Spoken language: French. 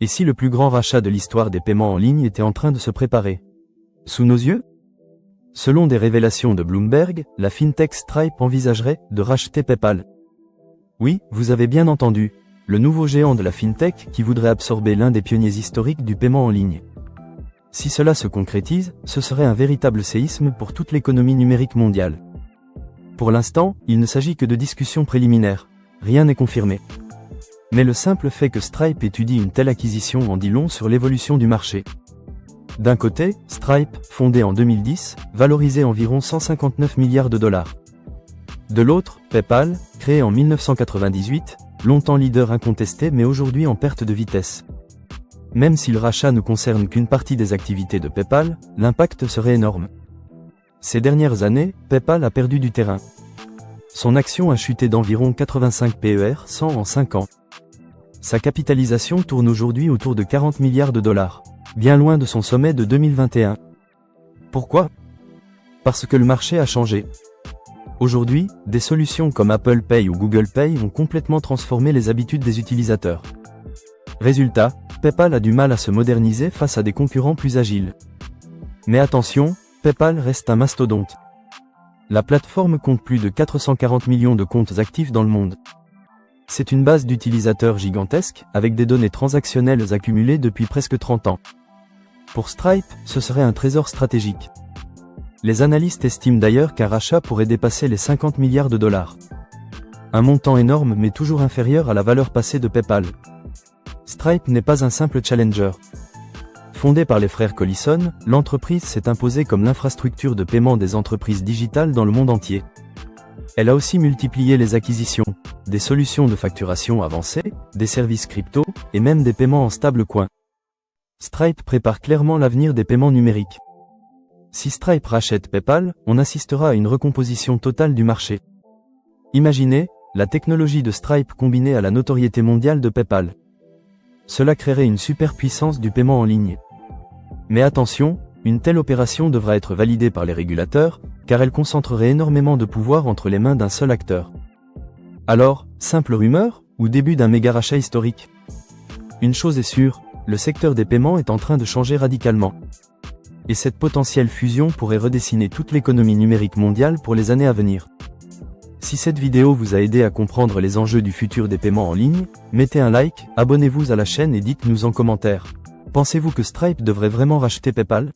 Et si le plus grand rachat de l'histoire des paiements en ligne était en train de se préparer sous nos yeux? Selon des révélations de Bloomberg, la fintech Stripe envisagerait de racheter PayPal. Oui, vous avez bien entendu, le nouveau géant de la fintech qui voudrait absorber l'un des pionniers historiques du paiement en ligne. Si cela se concrétise, ce serait un véritable séisme pour toute l'économie numérique mondiale. Pour l'instant, il ne s'agit que de discussions préliminaires, rien n'est confirmé. Mais le simple fait que Stripe étudie une telle acquisition en dit long sur l'évolution du marché. D'un côté, Stripe, fondé en 2010, valorisait environ 159 milliards de dollars. De l'autre, PayPal, créé en 1998, longtemps leader incontesté mais aujourd'hui en perte de vitesse. Même si le rachat ne concerne qu'une partie des activités de PayPal, l'impact serait énorme. Ces dernières années, PayPal a perdu du terrain. Son action a chuté d'environ 85 PER 100 en 5 ans. Sa capitalisation tourne aujourd'hui autour de 40 milliards de dollars, bien loin de son sommet de 2021. Pourquoi? Parce que le marché a changé. Aujourd'hui, des solutions comme Apple Pay ou Google Pay ont complètement transformé les habitudes des utilisateurs. Résultat, PayPal a du mal à se moderniser face à des concurrents plus agiles. Mais attention, PayPal reste un mastodonte. La plateforme compte plus de 440 millions de comptes actifs dans le monde. C'est une base d'utilisateurs gigantesque, avec des données transactionnelles accumulées depuis presque 30 ans. Pour Stripe, ce serait un trésor stratégique. Les analystes estiment d'ailleurs qu'un rachat pourrait dépasser les 50 milliards de dollars. Un montant énorme mais toujours inférieur à la valeur passée de PayPal. Stripe n'est pas un simple challenger. Fondée par les frères Collison, l'entreprise s'est imposée comme l'infrastructure de paiement des entreprises digitales dans le monde entier. Elle a aussi multiplié les acquisitions, des solutions de facturation avancées, des services crypto, et même des paiements en stablecoin. Stripe prépare clairement l'avenir des paiements numériques. Si Stripe rachète PayPal, on assistera à une recomposition totale du marché. Imaginez, la technologie de Stripe combinée à la notoriété mondiale de PayPal. Cela créerait une superpuissance du paiement en ligne. Mais attention, une telle opération devra être validée par les régulateurs, car elle concentrerait énormément de pouvoir entre les mains d'un seul acteur. Alors, simple rumeur, ou début d'un méga rachat historique? Une chose est sûre, le secteur des paiements est en train de changer radicalement. Et cette potentielle fusion pourrait redessiner toute l'économie numérique mondiale pour les années à venir. Si cette vidéo vous a aidé à comprendre les enjeux du futur des paiements en ligne, mettez un like, abonnez-vous à la chaîne et dites-nous en commentaire. Pensez-vous que Stripe devrait vraiment racheter PayPal?